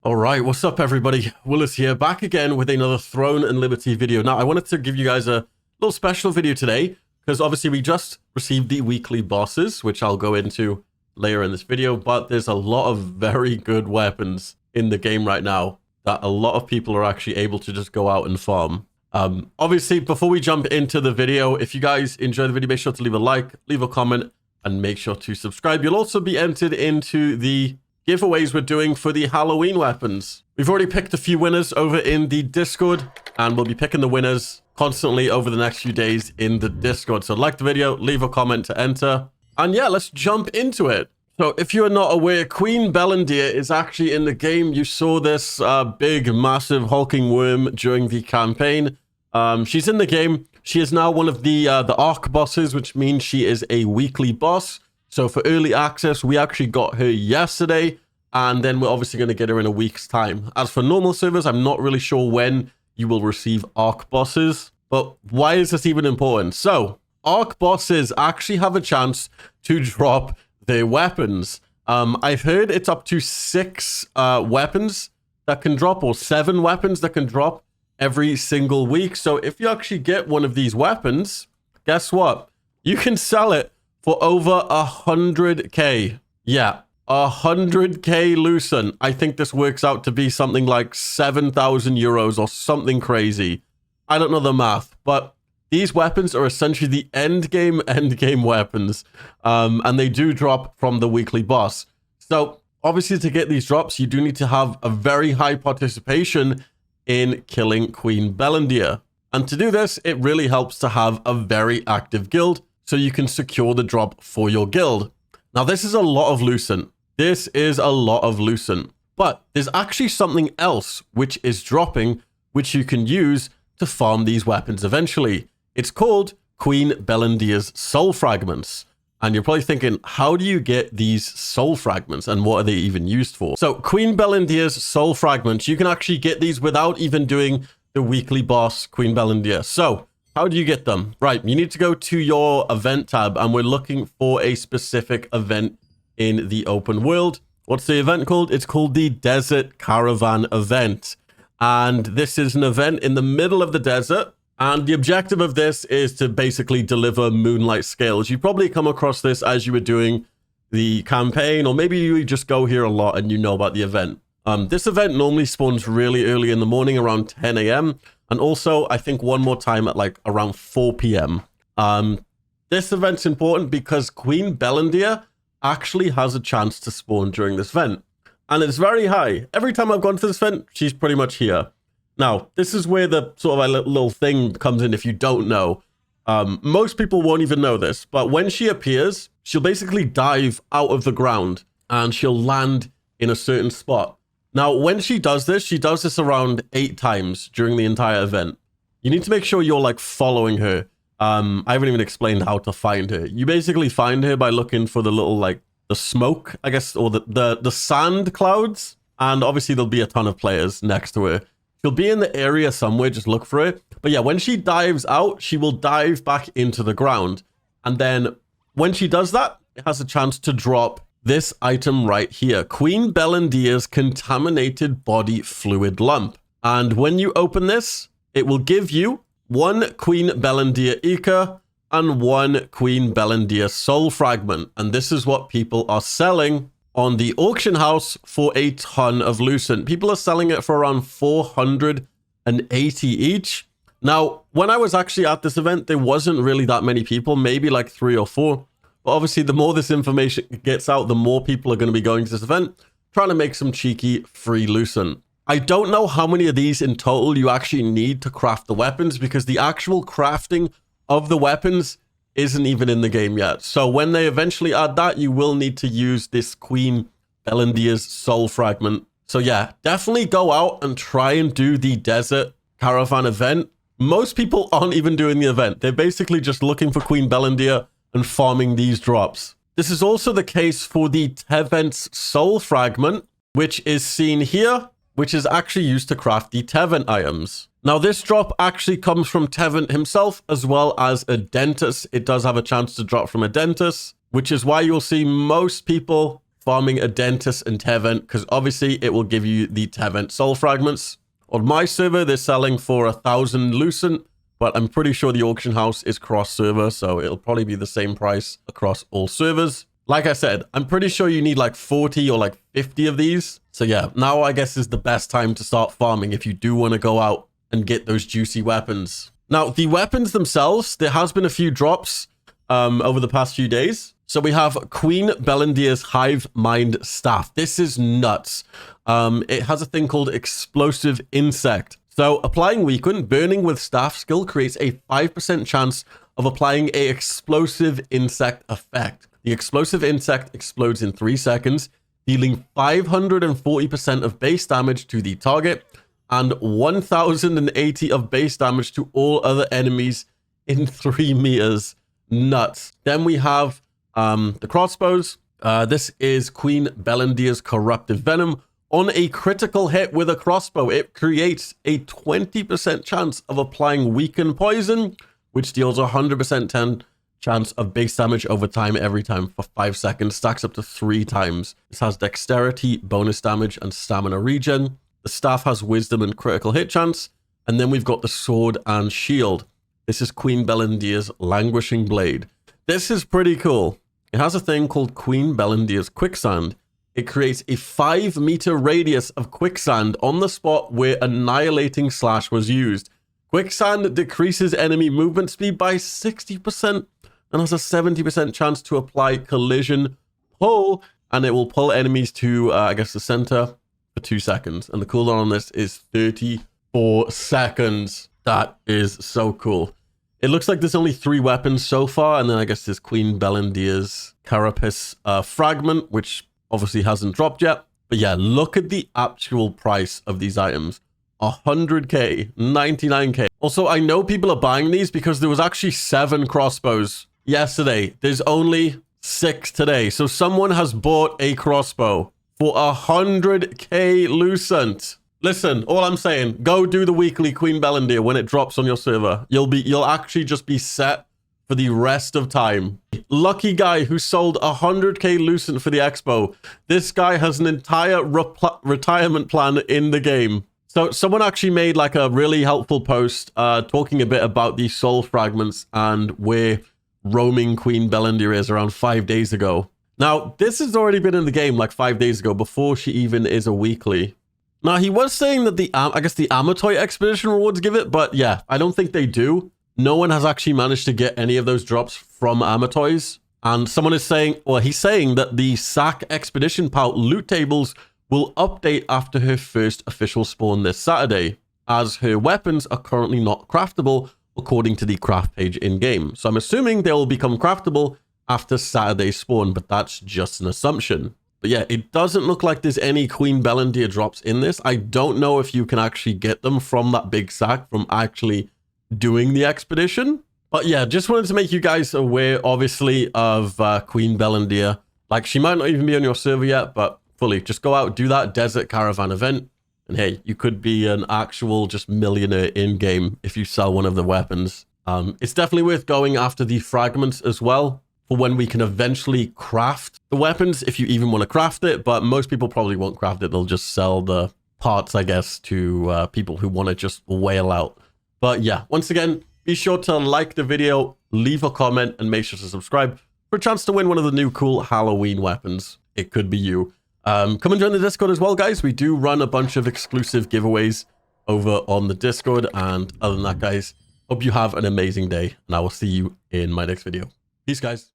All right, what's up, everybody? Willis here, back again with another Throne and Liberty video. Now, I wanted to give you guys a little special video today, because obviously we just received the weekly bosses, which I'll go into later in this video, but there's a lot of very good weapons in the game right now that a lot of people are actually able to just go out and farm. Obviously, before we jump into the video, if you guys enjoy the video, make sure to leave a like, leave a comment, and make sure to subscribe. You'll also be entered into the giveaways we're doing for the Halloween weapons. We've already picked a few winners over in the Discord, and we'll be picking the winners constantly over the next few days in the Discord. So like the video, leave a comment to enter, and yeah, let's jump into it. So if you are not aware, Queen Bellandir is actually in the game. You saw this big, massive hulking worm during the campaign. She's in the game. She is now one of the Arc bosses, which means she is a weekly boss. So for early access, we actually got her yesterday, and then we're obviously going to get her in a week's time. As for normal servers, I'm not really sure when you will receive Arc bosses, but why is this even important? So Arc bosses actually have a chance to drop their weapons. I've heard it's up to 6 weapons that can drop, or 7 weapons that can drop every single week. So if you actually get one of these weapons, guess what? You can sell it for over 100k. Yeah, 100k Lucent. I think this works out to be something like 7,000 euros or something crazy. I don't know the math, but these weapons are essentially the end game weapons, and they do drop from the weekly boss. So obviously, to get these drops, you do need to have a very high participation in killing Queen Bellandir. And to do this, it really helps to have a very active guild, so you can secure the drop for your guild. Now, this is a lot of Lucent. This is a lot of Lucent. But there's actually something else which is dropping, which you can use to farm these weapons eventually. It's called Queen Bellandir's Soul Fragments. And you're probably thinking, how do you get these soul fragments, and what are they even used for? So Queen Bellandir's Soul Fragments, you can actually get these without even doing the weekly boss, Queen Bellandir. So how do you get them? Right, you need to go to your event tab, and we're looking for a specific event in the open world. What's the event called? It's called the Desert Caravan event. And this is an event in the middle of the desert. And the objective of this is to basically deliver moonlight scales. You probably come across this as you were doing the campaign, or maybe you just go here a lot and you know about the event. This event normally spawns really early in the morning, around 10 a.m. And also, I think one more time at like around 4 p.m. This event's important because Queen Bellandir actually has a chance to spawn during this event. And it's very high. Every time I've gone to this event, she's pretty much here. Now, this is where the sort of a little thing comes in if you don't know. Most people won't even know this, but when she appears, she'll basically dive out of the ground and she'll land in a certain spot. Now, when she does this around 8 times during the entire event. You need to make sure you're like following her. I haven't even explained how to find her. You basically find her by looking for the little like the smoke, I guess, or the sand clouds. And obviously there'll be a ton of players next to her. She'll be in the area somewhere, just look for it. But yeah, when she dives out, she will dive back into the ground. And then when she does that, it has a chance to drop this item right here. Queen Bellandir's Contaminated Body Fluid Lump. And when you open this, it will give you 1 Queen Bellandir Eka and 1 Queen Bellandir Soul Fragment. And this is what people are selling on the auction house for a ton of Lucent. People are selling it for around 480 each. Now, when I was actually at this event, there wasn't really that many people, maybe like 3 or 4. But obviously, the more this information gets out, the more people are going to be going to this event, trying to make some cheeky free Lucent. I don't know how many of these in total you actually need to craft the weapons, because the actual crafting of the weapons isn't even in the game yet. So when they eventually add that, you will need to use this Queen Bellandir's Soul Fragment. So yeah, definitely go out and try and do the Desert Caravan event. Most people aren't even doing the event. They're basically just looking for Queen Bellandir and farming these drops. This is also the case for the Tevent's Soul Fragment, which is seen here, which is actually used to craft the Tevent items. Now, this drop actually comes from Tevent himself, as well as a dentist. It does have a chance to drop from a dentist, which is why you'll see most people farming a Dentist and Tevent, because obviously it will give you the Tevent Soul Fragments. On my server, they're selling for 1,000 Lucent, but I'm pretty sure the auction house is cross-server, so it'll probably be the same price across all servers. Like I said, I'm pretty sure you need like 40 or like 50 of these. So yeah, now I guess is the best time to start farming if you do want to go out and get those juicy weapons. Now, the weapons themselves, there has been a few drops over the past few days. So we have Queen Bellandir's Hive Mind Staff. This is nuts. It has a thing called Explosive Insect. So applying Weaken, burning with staff skill creates a 5% chance of applying a explosive insect effect. The explosive insect explodes in 3 seconds, dealing 540% of base damage to the target and 1080 of base damage to all other enemies in 3 meters. Nuts. Then we have the crossbows. This is Queen Bellandir's Corruptive Venom. On a critical hit with a crossbow, it creates a 20% chance of applying Weaken Poison, which deals 100% chance of base damage over time every time for 5 seconds. Stacks up to 3 times. This has Dexterity, bonus damage, and Stamina regen. The staff has Wisdom and critical hit chance. And then we've got the Sword and Shield. This is Queen Bellandir's Languishing Blade. This is pretty cool. It has a thing called Queen Bellandir's Quicksand. It creates a 5-meter radius of quicksand on the spot where Annihilating Slash was used. Quicksand decreases enemy movement speed by 60% and has a 70% chance to apply Collision Pull, and it will pull enemies to, I guess, the center for 2 seconds. And the cooldown on this is 34 seconds. That is so cool. It looks like there's only 3 weapons so far, and then I guess there's Queen Bellandir's Carapace Fragment, which obviously hasn't dropped yet. But yeah, look at the actual price of these items. 100k, 99k. Also, I know people are buying these because there was actually 7 crossbows yesterday. There's only 6 today. So someone has bought a crossbow for 100k Lucent. Listen, all I'm saying, go do the weekly Queen Bellandir when it drops on your server. You'll actually just be set for the rest of time. Lucky guy who sold 100k Lucent for the expo. This guy has an entire retirement plan in the game. So someone actually made like a really helpful post talking a bit about these soul fragments and where roaming Queen Bellandir is around 5 days ago. Now, this has already been in the game like 5 days ago before she even is a weekly. Now, he was saying that I guess the Amatoy expedition rewards give it, but yeah, I don't think they do. No one has actually managed to get any of those drops from Amatoys. And someone is saying, well, he's saying that the Sack Expedition Pout loot tables will update after her first official spawn this Saturday, as her weapons are currently not craftable according to the craft page in-game. So I'm assuming they will become craftable after Saturday's spawn, but that's just an assumption. But yeah, it doesn't look like there's any Queen Bellandir drops in this. I don't know if you can actually get them from that big sack from actually doing the expedition. But yeah, just wanted to make you guys aware, obviously, of Queen Bellandir. Like, she might not even be on your server yet, but fully, just go out, do that Desert Caravan event. And hey, you could be an actual just millionaire in-game if you sell one of the weapons. It's definitely worth going after the fragments as well, for when we can eventually craft the weapons, if you even want to craft it. But most people probably won't craft it. They'll just sell the parts, I guess, to people who want to just whale out. But yeah, once again, be sure to like the video, leave a comment, and make sure to subscribe for a chance to win one of the new cool Halloween weapons. It could be you. Come and join the Discord as well, guys. We do run a bunch of exclusive giveaways over on the Discord. And other than that, guys, hope you have an amazing day, and I will see you in my next video. Peace, guys.